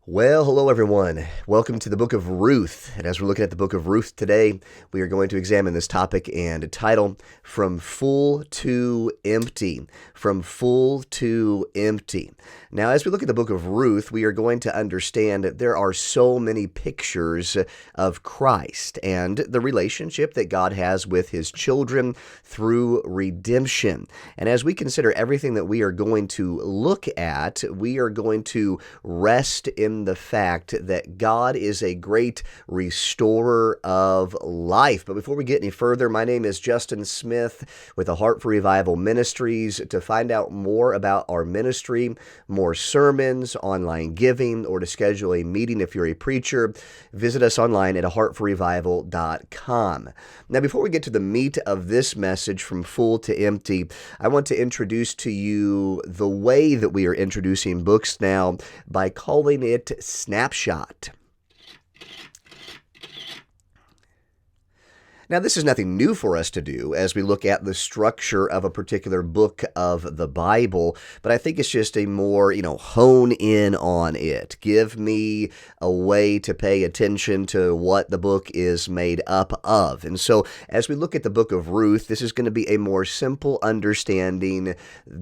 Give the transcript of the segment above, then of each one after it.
Well, hello everyone. Welcome to the book of Ruth. And as we're looking at the book of Ruth today, we are going to examine this topic and title, From Full to Empty. From Full to Empty. Now, as we look at the book of Ruth, we are going to understand that there are so many pictures of Christ and the relationship that God has with his children through redemption. And as we consider everything that we are going to look at, we are going to rest in the fact that God is a great restorer of life. But before we get any further, my name is Justyn Smith with the Heart for Revival Ministries. To find out more about our ministry, more sermons, online giving, or to schedule a meeting if you're a preacher, visit us online at heartforrevival.com. Now, before we get to the meat of this message, From Full to Empty, I want to introduce to you the way that we are introducing books now by calling it SNAPSHOT. Now, this is nothing new for us to do as we look at the structure of a particular book of the Bible, but I think it's just a more, hone in on it. Give me a way to pay attention to what the book is made up of. And so as we look at the book of Ruth, this is going to be a more simple understanding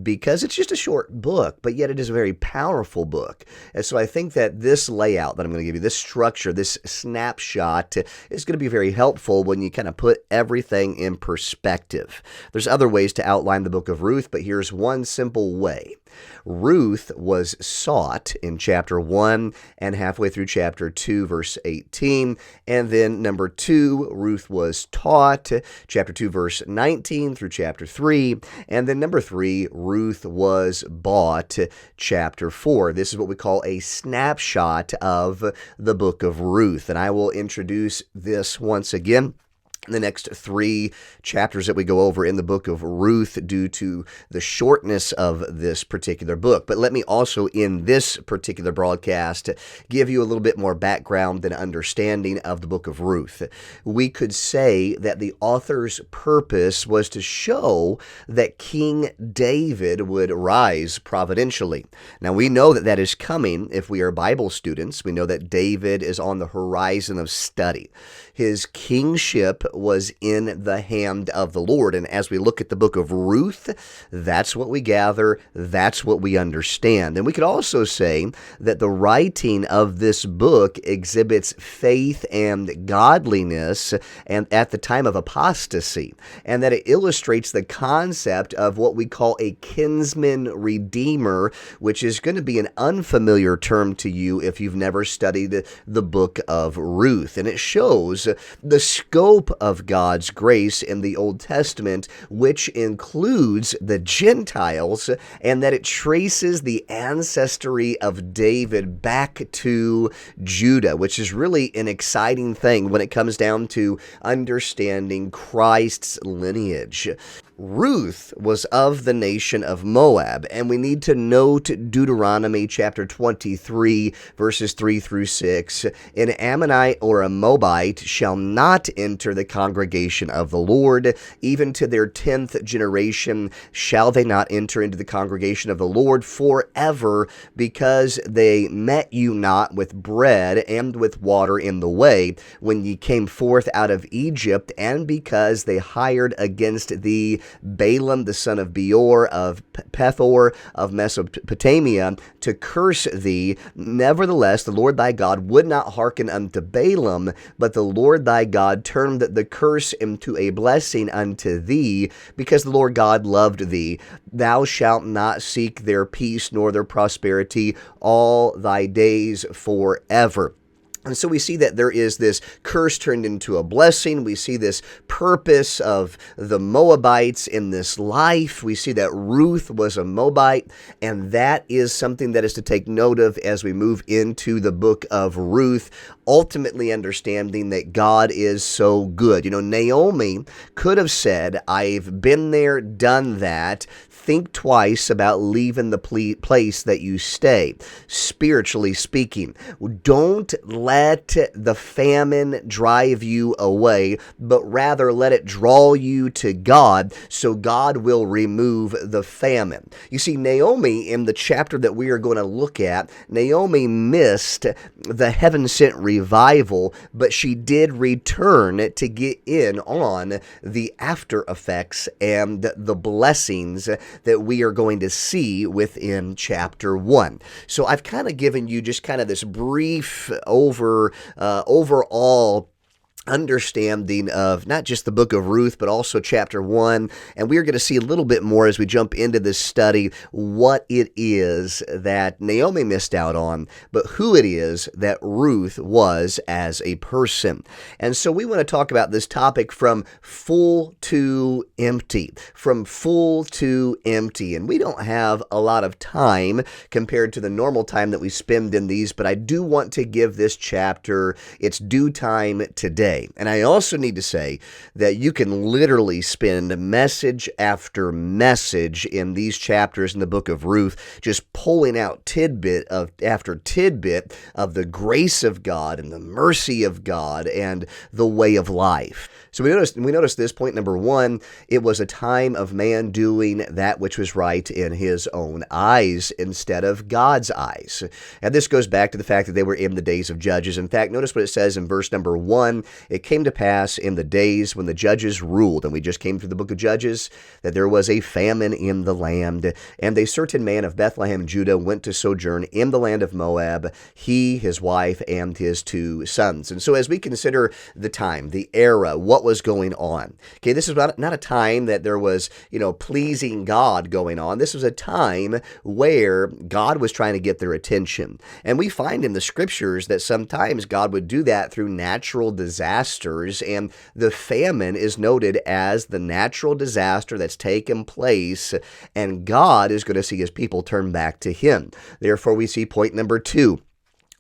because it's just a short book, but yet it is a very powerful book. And so I think that this layout that I'm going to give you, this structure, this snapshot is going to be very helpful when you kind of put everything in perspective. There's other ways to outline the book of Ruth, but here's one simple way. Ruth was sought in chapter 1 and halfway through chapter 2, verse 18. And then number 2, Ruth was taught, chapter 2, verse 19 through chapter 3. And then number 3, Ruth was bought, chapter 4. This is what we call a snapshot of the book of Ruth. And I will introduce this once again the next 3 chapters that we go over in the book of Ruth due to the shortness of this particular book. But let me also, in this particular broadcast, give you a little bit more background and understanding of the book of Ruth. We could say that the author's purpose was to show that King David would rise providentially. Now, we know that that is coming if we are Bible students. We know that David is on the horizon of study. His kingship was in the hand of the Lord. And as we look at the book of Ruth, that's what we gather, that's what we understand. And we could also say that the writing of this book exhibits faith and godliness and at the time of apostasy, and that it illustrates the concept of what we call a kinsman redeemer, which is going to be an unfamiliar term to you if you've never studied the book of Ruth. And it shows the scope of God's grace in the Old Testament, which includes the Gentiles, and that it traces the ancestry of David back to Judah, which is really an exciting thing when it comes down to understanding Christ's lineage. Ruth was of the nation of Moab, and we need to note Deuteronomy chapter 23, verses 3 through 6. An Ammonite or a Moabite shall not enter the congregation of the Lord, even to their 10th generation shall they not enter into the congregation of the Lord forever, because they met you not with bread and with water in the way, when ye came forth out of Egypt, and because they hired against thee Balaam the son of Beor of Pethor of Mesopotamia to curse thee. Nevertheless, the Lord thy God would not hearken unto Balaam, but the Lord thy God turned the curse into a blessing unto thee, because the Lord God loved thee. Thou shalt not seek their peace nor their prosperity all thy days forever. And so we see that there is this curse turned into a blessing. We see this purpose of the Moabites in this life. We see that Ruth was a Moabite, and that is something that is to take note of as we move into the book of Ruth, ultimately understanding that God is so good. Naomi could have said, I've been there, done that. think twice about leaving the place that you stay, spiritually speaking. Don't let the famine drive you away, but rather let it draw you to God, so God will remove the famine. You see, Naomi, in the chapter that we are going to look at, Naomi missed the heaven-sent revival, but she did return to get in on the after effects and the blessings that we are going to see within chapter 1. So I've kind of given you just kind of this brief overall understanding of not just the book of Ruth, but also chapter 1. And we're going to see a little bit more as we jump into this study what it is that Naomi missed out on, but who it is that Ruth was as a person. And so we want to talk about this topic from full to empty, from full to empty. And we don't have a lot of time compared to the normal time that we spend in these, but I do want to give this chapter its due time today. And I also need to say that you can literally spend message after message in these chapters in the book of Ruth, just pulling out tidbit after tidbit of the grace of God and the mercy of God and the way of life. So we noticed this point number 1, it was a time of man doing that which was right in his own eyes instead of God's eyes. And this goes back to the fact that they were in the days of judges. In fact, notice what it says in verse number 1, it came to pass in the days when the judges ruled, and we just came through the book of Judges, that there was a famine in the land, and a certain man of Bethlehem, Judah, went to sojourn in the land of Moab, he, his wife, and his 2 sons. And so as we consider the time, the era, what was going on, okay, this is not a time that there was, pleasing God going on. This was a time where God was trying to get their attention. And we find in the scriptures that sometimes God would do that through natural disasters, and the famine is noted as the natural disaster that's taken place, and God is going to see his people turn back to him. Therefore, we see point number 2.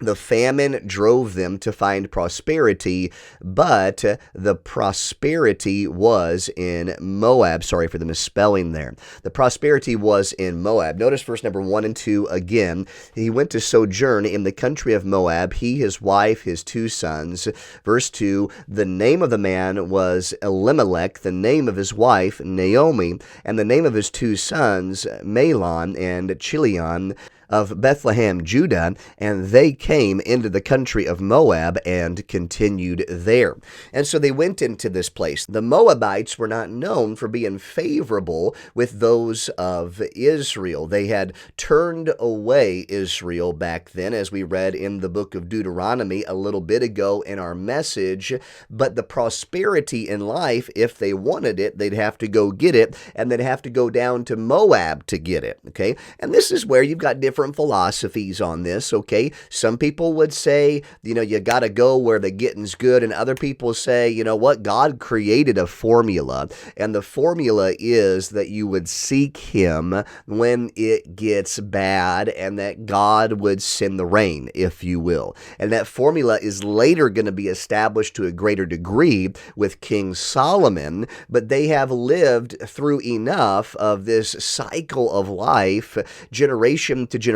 The famine drove them to find prosperity, but the prosperity was in Moab. Sorry for the misspelling there. The prosperity was in Moab. Notice verse number 1 and 2 again. He went to sojourn in the country of Moab, he, his wife, his 2 sons. Verse 2, the name of the man was Elimelech, the name of his wife Naomi, and the name of his 2 sons Mahlon and Chilion, of Bethlehem, Judah, and they came into the country of Moab and continued there. And so they went into this place. The Moabites were not known for being favorable with those of Israel. They had turned away Israel back then, as we read in the book of Deuteronomy a little bit ago in our message. But the prosperity in life, if they wanted it, they'd have to go get it, and they'd have to go down to Moab to get it, okay? And this is where you've got different philosophies on this, okay? Some people would say, you got to go where the getting's good, and other people say, what? God created a formula, and the formula is that you would seek him when it gets bad, and that God would send the rain, if you will. And that formula is later going to be established to a greater degree with King Solomon, but they have lived through enough of this cycle of life, generation to generation,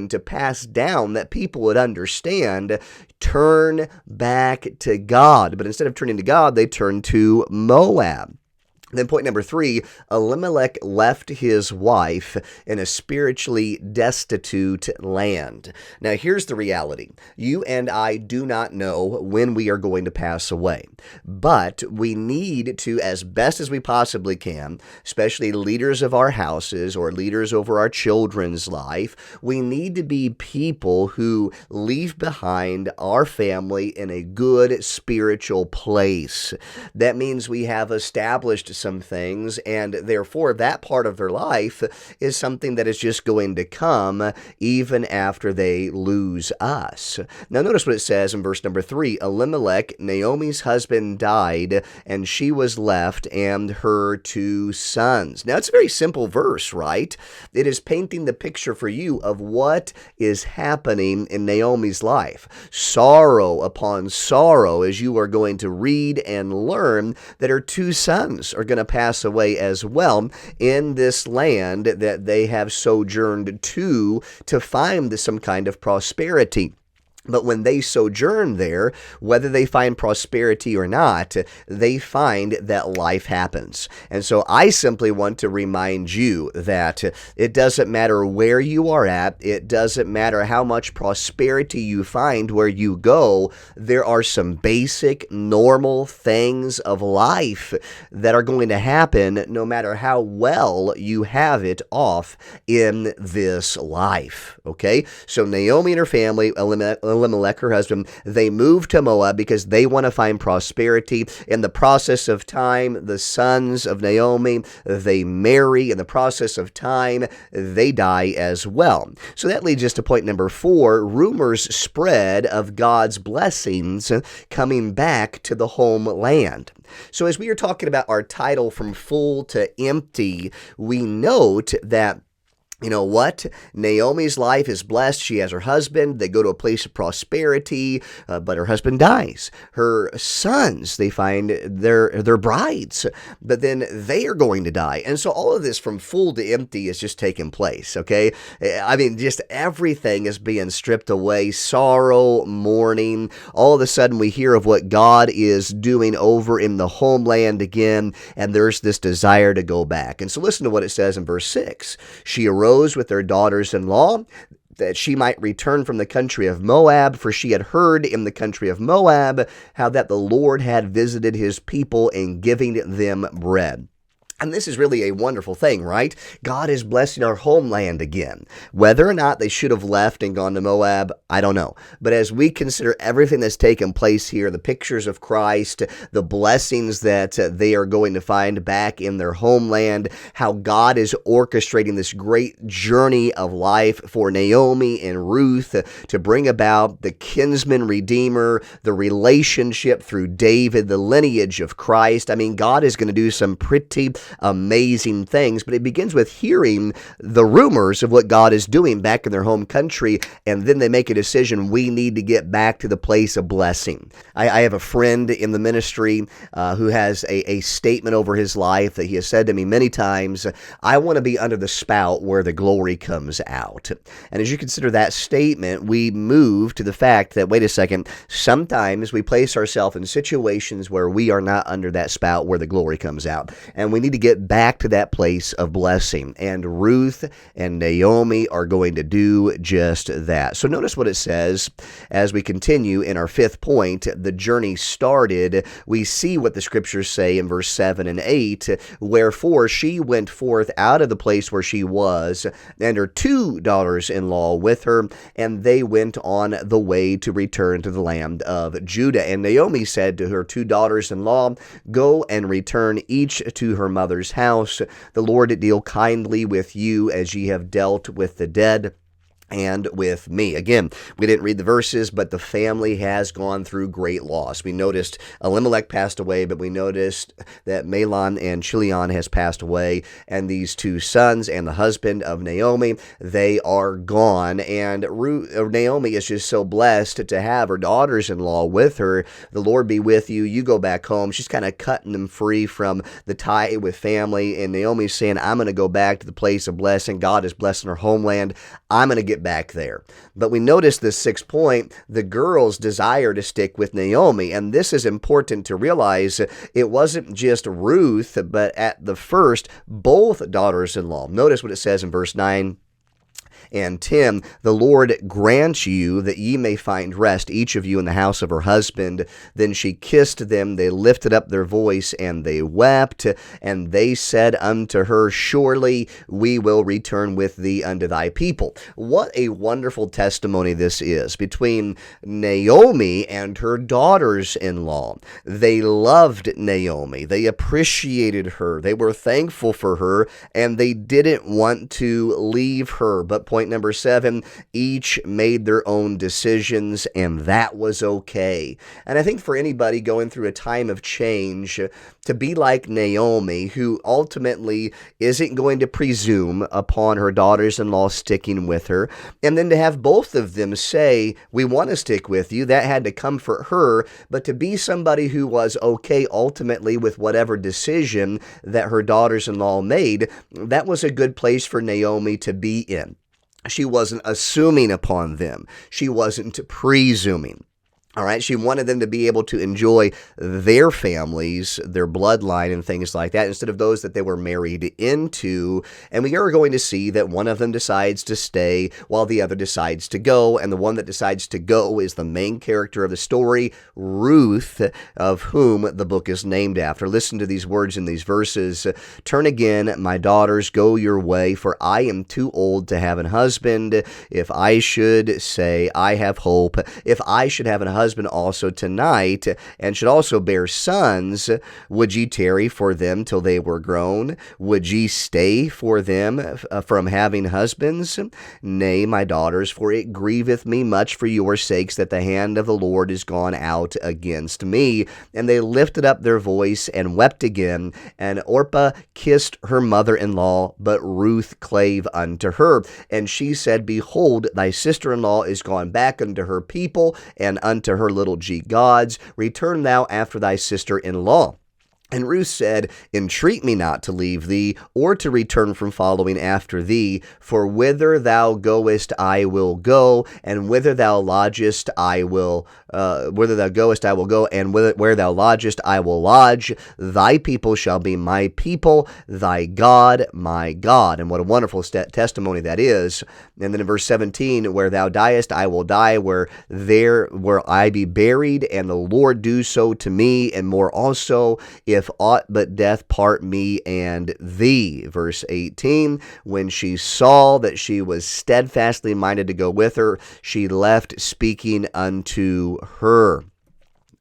to pass down that people would understand, turn back to God. But instead of turning to God, they turn to Moab. Then point number 3, Elimelech left his wife in a spiritually destitute land. Now here's the reality. You and I do not know when we are going to pass away, but we need to, as best as we possibly can, especially leaders of our houses or leaders over our children's life, we need to be people who leave behind our family in a good spiritual place. That means we have established some things, and therefore that part of their life is something that is just going to come even after they lose us. Now notice what it says in verse number 3, Elimelech, Naomi's husband, died, and she was left and her 2 sons. Now it's a very simple verse, right? It is painting the picture for you of what is happening in Naomi's life. Sorrow upon sorrow, as you are going to read and learn that her 2 sons are going to pass away as well in this land that they have sojourned to find some kind of prosperity. But when they sojourn there, whether they find prosperity or not, they find that life happens. And so I simply want to remind you that it doesn't matter where you are at, it doesn't matter how much prosperity you find where you go, there are some basic, normal things of life that are going to happen no matter how well you have it off in this life. Okay? So Naomi and her family, Elimelech, her husband, they move to Moab because they want to find prosperity. In the process of time, the sons of Naomi, they marry. In the process of time, they die as well. So that leads us to point number 4, rumors spread of God's blessings coming back to the homeland. So as we are talking about our title from full to empty, we note that you know what? Naomi's life is blessed. She has her husband. They go to a place of prosperity, but her husband dies. Her sons, they find their brides, but then they are going to die. And so all of this from full to empty is just taking place, okay? I mean, just everything is being stripped away. Sorrow, mourning. All of a sudden we hear of what God is doing over in the homeland again, and there's this desire to go back. And so listen to what it says in verse 6. She arose with their daughters-in-law, that she might return from the country of Moab, for she had heard in the country of Moab how that the Lord had visited his people in giving them bread. And this is really a wonderful thing, right? God is blessing our homeland again. Whether or not they should have left and gone to Moab, I don't know. But as we consider everything that's taken place here, the pictures of Christ, the blessings that they are going to find back in their homeland, how God is orchestrating this great journey of life for Naomi and Ruth to bring about the kinsman redeemer, the relationship through David, the lineage of Christ. I mean, God is going to do some pretty amazing things, but it begins with hearing the rumors of what God is doing back in their home country, and then they make a decision, we need to get back to the place of blessing. I have a friend in the ministry who has a statement over his life that he has said to me many times, I want to be under the spout where the glory comes out. And as you consider that statement, we move to the fact that, wait a second, sometimes we place ourselves in situations where we are not under that spout where the glory comes out, and we need to get back to that place of blessing. And Ruth and Naomi are going to do just that. So notice what it says as we continue in our 5th point. The journey started. We see what the scriptures say in verse 7 and 8. Wherefore she went forth out of the place where she was, and her 2 daughters-in-law with her, and they went on the way to return to the land of Judah. And Naomi said to her 2 daughters-in-law, Go and return each to her mother's house. The Lord deal kindly with you as ye have dealt with the dead and with me. Again, we didn't read the verses, but the family has gone through great loss. We noticed Elimelech passed away, but we noticed that Mahlon and Chilion has passed away, and these 2 sons and the husband of Naomi, they are gone. And Naomi is just so blessed to have her daughters-in-law with her. The Lord be with you. You go back home. She's kind of cutting them free from the tie with family, and Naomi's saying, I'm going to go back to the place of blessing. God is blessing her homeland. I'm going to get back there. But we notice this 6th point, the girls desire to stick with Naomi. And this is important to realize. It wasn't just Ruth, but at the first, both daughters-in-law. Notice what it says in verse 9 and 10, the Lord grant you that ye may find rest, each of you in the house of her husband. Then she kissed them, they lifted up their voice, and they wept. And they said unto her, Surely we will return with thee unto thy people. What a wonderful testimony this is between Naomi and her daughters-in-law. They loved Naomi. They appreciated her. They were thankful for her, and they didn't want to leave her. But point point number 7, each made their own decisions, and that was okay. And I think for anybody going through a time of change, to be like Naomi, who ultimately isn't going to presume upon her daughters-in-law sticking with her, and then to have both of them say, we want to stick with you, that had to comfort her, but to be somebody who was okay ultimately with whatever decision that her daughters-in-law made, that was a good place for Naomi to be in. She wasn't assuming upon them. She wasn't presuming. All right, she wanted them to be able to enjoy their families, their bloodline, and things like that, instead of those that they were married into. And we are going to see that one of them decides to stay while the other decides to go. And the one that decides to go is the main character of the story, Ruth, of whom the book is named after. Listen to these words in these verses. Turn again, my daughters, go your way, for I am too old to have an husband. If I should say I have hope, if I should have an husband also tonight, and should also bear sons, would ye tarry for them till they were grown? Would ye stay for them from having husbands? Nay, my daughters, for it grieveth me much for your sakes that the hand of the Lord is gone out against me. And they lifted up their voice and wept again. And Orpah kissed her mother-in-law, but Ruth clave unto her. And she said, Behold, thy sister-in-law is gone back unto her people and unto her little g gods. Return thou after thy sister-in-law. And Ruth said, Entreat me not to leave thee, or to return from following after thee, for whither thou goest I will go, and whither thou lodgest I will whither thou goest I will go, and where thou lodgest I will lodge. Thy people shall be my people, thy God my God. And what a wonderful testimony that is. And then in verse 17, where thou diest I will die, where I be buried, and the Lord do so to me, and more also, if aught but death part me and thee. Verse 18, when she saw that she was steadfastly minded to go with her, she left speaking unto her.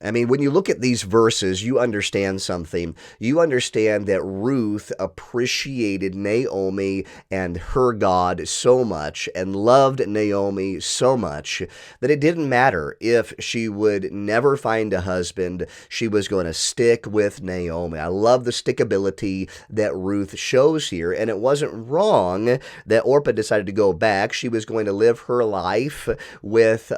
I mean, when you look at these verses, you understand something. You understand that Ruth appreciated Naomi and her God so much and loved Naomi so much that it didn't matter if she would never find a husband, she was going to stick with Naomi. I love the stickability that Ruth shows here, and it wasn't wrong that Orpah decided to go back. She was going to live her life with,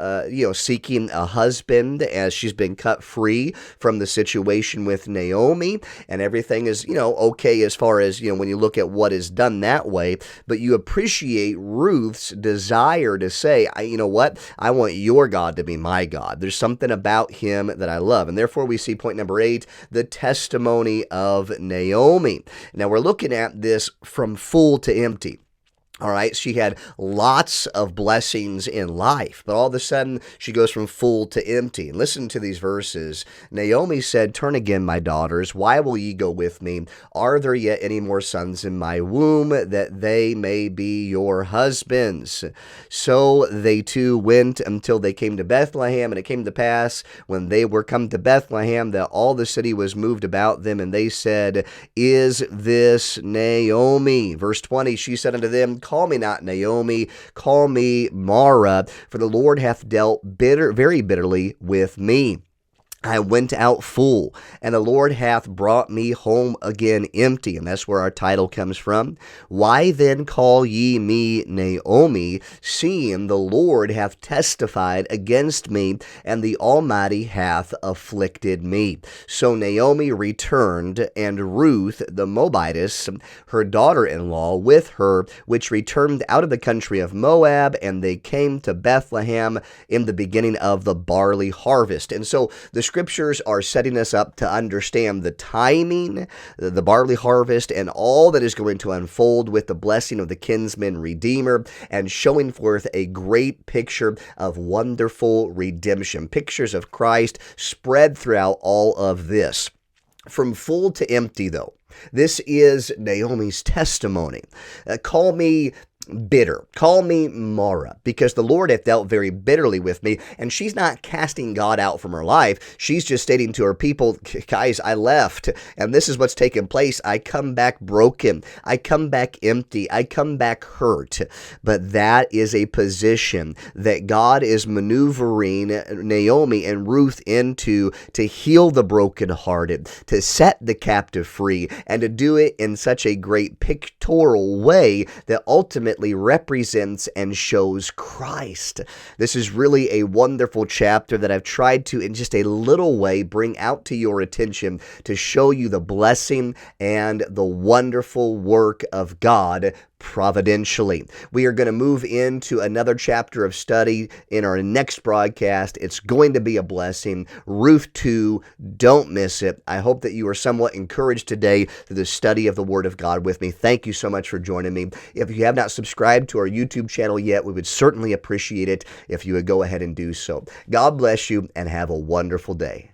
seeking a husband as she's been cut free from the situation with Naomi, and everything is, okay as far as, when you look at what is done that way, but you appreciate Ruth's desire to say, you know what, I want your God to be my God. There's something about him that I love, and therefore we see point number 8, the testimony of Naomi. Now we're looking at this from full to empty. All right, she had lots of blessings in life, but all of a sudden she goes from full to empty. And listen to these verses. Naomi said, Turn again, my daughters, why will ye go with me? Are there yet any more sons in my womb, that they may be your husbands? So they two went until they came to Bethlehem, and it came to pass, when they were come to Bethlehem, that all the city was moved about them, and they said, Is this Naomi? Verse 20, she said unto them, Call me not Naomi, call me Mara, for the Lord hath dealt very bitterly with me. I went out full, and the Lord hath brought me home again empty. And that's where our title comes from. Why then call ye me Naomi, seeing the Lord hath testified against me, and the Almighty hath afflicted me? So Naomi returned, and Ruth the Moabitess, her daughter-in-law, with her, which returned out of the country of Moab, and they came to Bethlehem in the beginning of the barley harvest. And so the scriptures are setting us up to understand the timing, the barley harvest, and all that is going to unfold with the blessing of the kinsman redeemer, and showing forth a great picture of wonderful redemption. Pictures of Christ spread throughout all of this. From full to empty, though, this is Naomi's testimony. Call me bitter. Call me Mara, because the Lord hath dealt very bitterly with me. And she's not casting God out from her life. She's just stating to her people, guys, I left, and this is what's taken place. I come back broken. I come back empty. I come back hurt. But that is a position that God is maneuvering Naomi and Ruth into to heal the brokenhearted, to set the captive free, and to do it in such a great pictorial way that ultimately represents and shows Christ. This is really a wonderful chapter that I've tried to, in just a little way, bring out to your attention to show you the blessing and the wonderful work of God providentially. We are going to move into another chapter of study in our next broadcast. It's going to be a blessing. Ruth 2, don't miss it. I hope that you are somewhat encouraged today through the study of the Word of God with me. Thank you so much for joining me. If you have not subscribed to our YouTube channel yet, we would certainly appreciate it if you would go ahead and do so. God bless you and have a wonderful day.